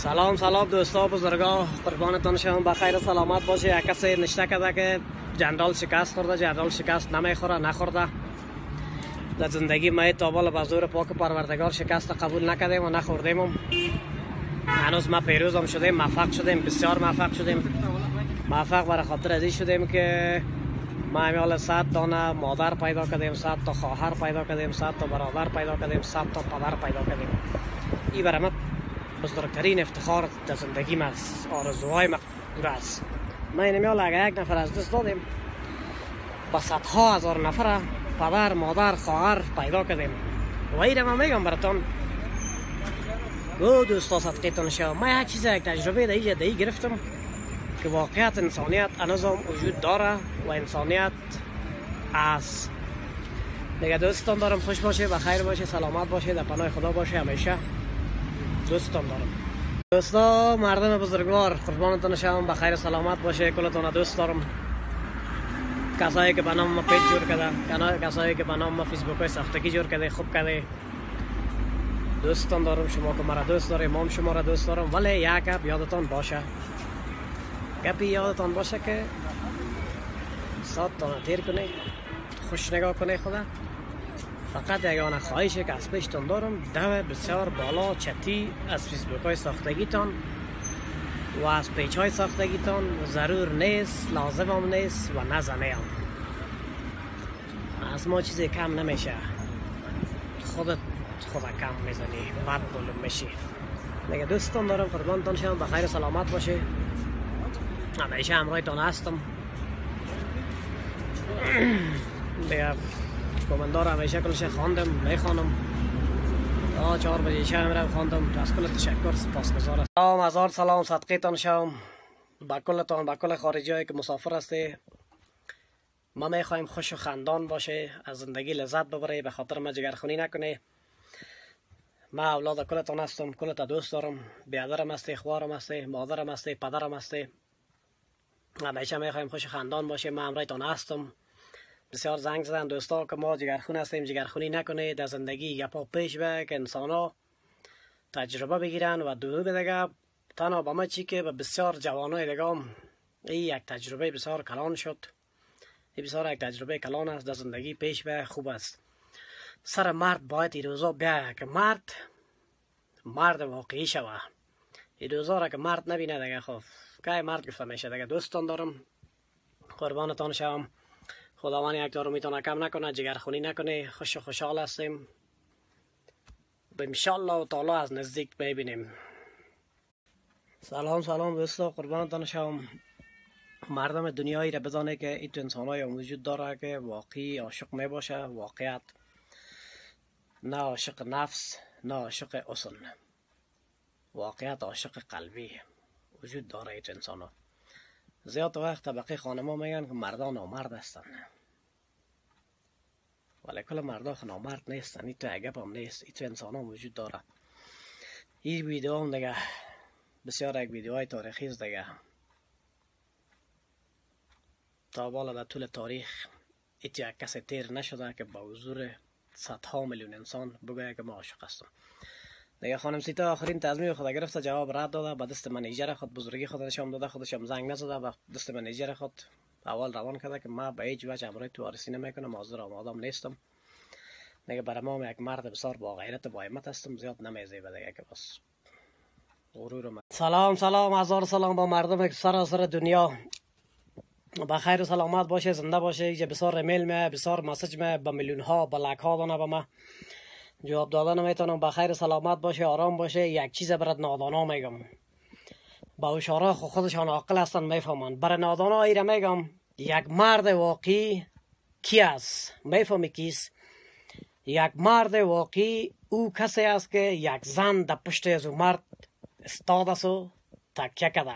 سلام دوستا بزرگا، قربانتان شما، بخیر و سلامت باشه. یک کسی نشته کرده که جنرال شکست خورده، جنرال شکست نمیخوره، نخورده. در زندگی ما تا بالا به زور پاک پروردگار شکست قبول نکردیم و نخوردیم. هنوز ما پیروزم شدیم، موفق شدیم، بسیار موفق شدیم. موفق برای خاطر ازی شدیم که ما امیال 100 دانه مادر پیدا کردیم، 100 تا خواهر پیدا کردیم، 100 تا برادر پیدا کردیم، 100 تا پدر پیدا کردیم. این برای ما بزرگترین افتخار در زندگی ما است. آرزوهای ما دور است. ما این امیال اگر یک نفر از دست دادیم، با صدها هزار نفر پدر، مادر، خواهر پیدا کردیم. و این رو من میگم براتون، دوستا صدقیتون شما، ما یک چیز، یک تجربه در اینجا گرفتم که واقعیت انسانیت هنوزم وجود داره و انسانیت است. دیگه دوستان دارم، خوش باشه، بخیر باشه، سلامت باشه، در پناه خدا باشه همیشه. دوستان دارم. دوستا مردم بزرگوار، قربانتون شما، بخیر سلامت باشه، کلتون دوست دارم. کسایی که به نام ما پیج جور کرده، کسایی که به نام ما فیسبوک های ساختگی جور کرده، خوب کرده، دوستان دارم. شما که مرا دوست داریم، ما شما را دوست دارم. ولی یک گپ یادتان باشه، گپی یادتان باشه که سات تا تیر کنه، خوش نگاه کنه خدا. فقط یگانه خواهشی که از پیشتون دارم، دو بسیار بالا چتی از فیسبوک های ساختگیتان و از پیج های ساختگیتان ضرور نیست، لازم هم نیست و نزنه هم. از ما چیزی کم نمیشه، خودت کم میزنی، بد معلوم میشی. دیگه دوستان دارم، قربانتان شما، بخیر سلامت باشه، همیشه همراهتان هستم. دیگه کومندار همیشه کلش خواندم، میخوانم تا 4 بجه شب میرم خواندم. از کل تشکر، سپاسگزارم. سلام، هزار سلام، صدقیتان شما، با کلتان، با کل خارجی هایی که مسافر هستی. ما میخوایم خوش و خندان باشه، از زندگی لذت ببره، به خاطر ما جگرخونی نکنه. ما اولاد کلتان هستم، کلت دوست دارم، بیادرم هستی، خوارم هستی، مادرم هستی، پدرم هستی. همیشه میخوایم خوش و خندان باشه. ما همراهتان هستم. بسیار زنگ زدن دوستا که ما جگرخون هستیم، جگرخونی نکنه، در زندگی گپا پیش به که انسان ها تجربه بگیرن و دونو بدگه. تنها با ما چی که به بسیار جوانای دیگه هم این یک تجربه بسیار کلان شد. این بسیار یک تجربه کلان است در زندگی، پیش به خوب است. سر مرد باید این روزا بیا که مرد واقعی شوه. این روزا را که مرد نبینه دیگه، خب که مرد گفته میشه دیگه. دوستان دارم، قربانتان شوم. خداوند یک دارو میتونه کم نکنه، جگرخونی نکنه. خوش و خوشحال هستیم، انشالله تعالی از نزدیک ببینیم. سلام دوستا، قربانتان شوم. مردم دنیایی را بدانه که این تو انسانای وجود داره که واقعی عاشق می باشه، واقعیت، نه عاشق نفس، نه عاشق اصل، واقعیت عاشق قلبی وجود داره این تو انسانا. زیاد وقت طبقه خانما میگن که مردان نامرد هستن، ولی کل مردا نامرد نیستن. این تو عجب هم نیست، این تو انسان هم وجود داره. این ویدیو هم دیگه بسیار یک ویدیوهای تاریخی است دیگه. تا بالا در طول تاریخ ایت یک کسی تیر نشده که با حضور صدها میلیون انسان بگوید که ما عاشق هستم. دیگه خانم سیتا آخرین تضمین خود گرفته، جواب رد داده، با دست منیجر خود بزرگی خود نشان داده، خودش هم زنگ نزده، با دست منیجر خود اول روان کرده که ما به هیچ وجه امروز تو عرسی نمیکنم، حاضر آمادم نیستم. دیگه برای ما یک مرد بسیار با غیرت و با همت هستم، زیاد نمیزیبه دیگه که بس غرور من. سلام، هزار سلام با مردم سراسر دنیا، بخیر و سلامت باشه، زنده باشه. اینجا بسیار ایمیل می، بسیار مسیج می، با میلیون ها، با لک ها دانه به ما جواب دادن نمیتونم. بخیر و سلامت باشه، آرام باشه. یک چیز برات نادانا میگم، با اشاره خودشان عاقل هستن، میفهمن. برای نادانا ایره میگم، یک مرد واقعی کی است؟ میفهمی کیست؟ یک مرد واقعی او کسی است که یک زن در پشت از او مرد استاد است و تکیه کرده.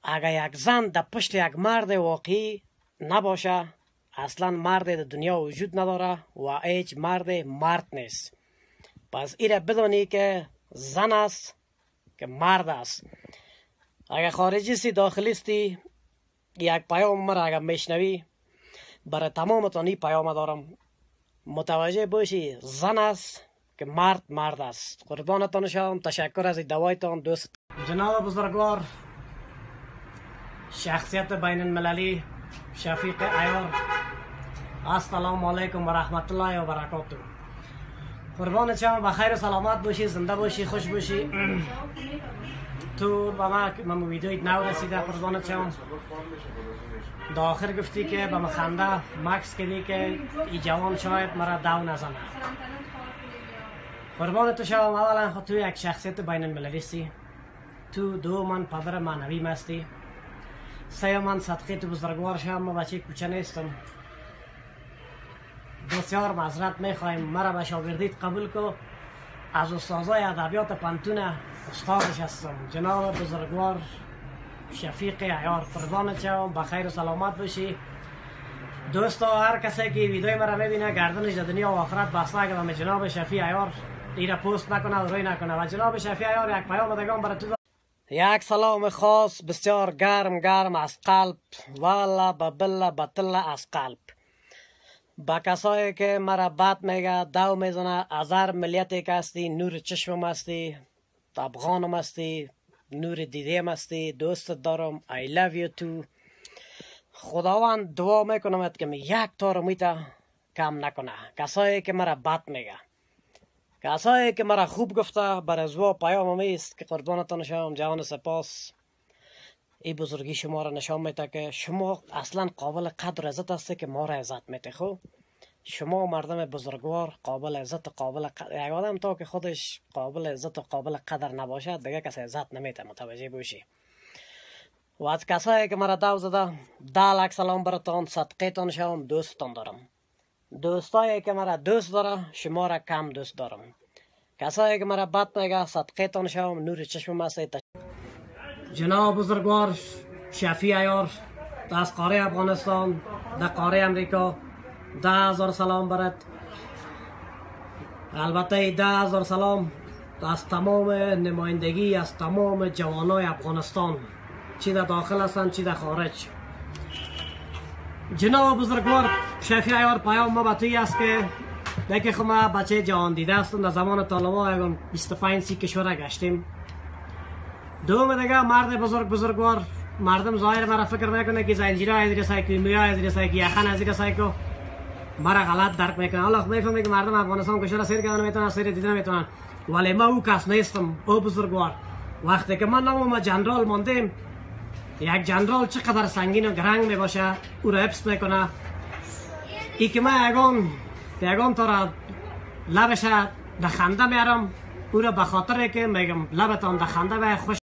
اگر یک زن در پشت یک مرد واقعی نباشه، اصلا مرد در دنیا وجود نداره و هیچ مرد نیست. پس ایره بدانی که زن است که مرد است. اگر خارجی سی داخلی ستی، یک پیام مرا اگر میشنوی، برای تمام تانی پیام دارم. متوجه باشی زن است که مرد است. قربانتان شوم. تشکر از دوایتان دوست. جناب بزرگوار، شخصیت بین المللی شفیق عیار، السلام علیکم و رحمت الله و برکاته. قربانت شوم، بخیر و سلامت باشی، زنده باشی، خوش باشی. تو با ما ویدیویت نو رسیده. قربانت شوم. دا آخر گفتی که با خنده مکس کردی که ای جوان شاید مرا دو نزنه. قربانت شوم، اولا خود تو یک شخصیت بین المللی سی. تو دو من پدر معنوی مستی. سه من صدقه تو بزرگوار شوم. ما بچه کوچه نیستم. بسیار معذرت میخوایم. مرا به شاگردیت قبول کو. از استادای ادبیات پنتون استادش هستم. جناب بزرگوار شفیق عیار. قربانت شوم، بخیر و سلامت باشی. دوستا، هر کسی که ویدیوی مرا میبینه گردنش در دنیا و آخرت بسته که به جناب شفیق عیار ایره پست نکنه و روی نکنه. و جناب شفیق عیار یک پیام دگم برای تو. یک سلام خاص بسیار گرم از قلب، والا ببلا بطلا از قلب، با کسایی که مرا بد میگه، دو میزنه، از هر ملیتی که هستی، نور چشمم هستی، افغانم هستی، نور دیدیم هستی، دوستت دارم. I love you too. خداوند دعا میکنم که یک تار امیت کم نکنه. کسایی که مرا بد میگه، کسایی که مرا خوب گفته، بر ازوا پیام است که قربانتان شوم. جوان سپاس. این بزرگی شما را نشان میده که شما اصلا قابل قدر عزت هستی که ما را عزت میده. خب شما مردم بزرگوار قابل عزت و قابل قدر. یک آدم تا که خودش قابل عزت و قابل قدر نباشد دیگه کسی عزت نمیده. متوجه باشی. و از کسایی که مرا دو زده، 10 لک سلام براتان. صدقه تان شوم. دوستتان دارم. دوستایی که مرا دوست داره، شما را کم دوست دارم. کسایی که مرا بد میگه، صدقه تان شوم. نور چشم هستید. جناب بزرگوار شفیق عیار از قاره افغانستان در قاره امریکا، 10,000 سلام برات. البته 10,000 سلام از تمام نمایندگی از تمام جوانای افغانستان، چی در داخل هستند چی در خارج. جناب بزرگوار شفیق عیار، پیام ما به توی است که دیگه خب ما بچه جهان دیده هستم. در زمان طالبان 25-30 کشور گشتیم. دوم دیگه مرد بزرگوار، مردم ظاهر مرا فکر میکنه که زنجیرها از زیر سایکو، میوه از زیر سایکو، یخن از زیر سایکو، مرا غلط درک میکنه. حالا میفهمه که مردم افغانستان کشور سیر کردن میتونن، سیر دیدن میتونن، ولی ما او کس نیستم. او بزرگوار، وقتی که من نامم جنرال ماندیم، یک جنرال چقدر سنگین و گرنگ میباشه او را حفظ میکنه. ای که من یگان تا را لبش در خنده میارم، او را به خاطر که میگم لبتان در خنده به خوش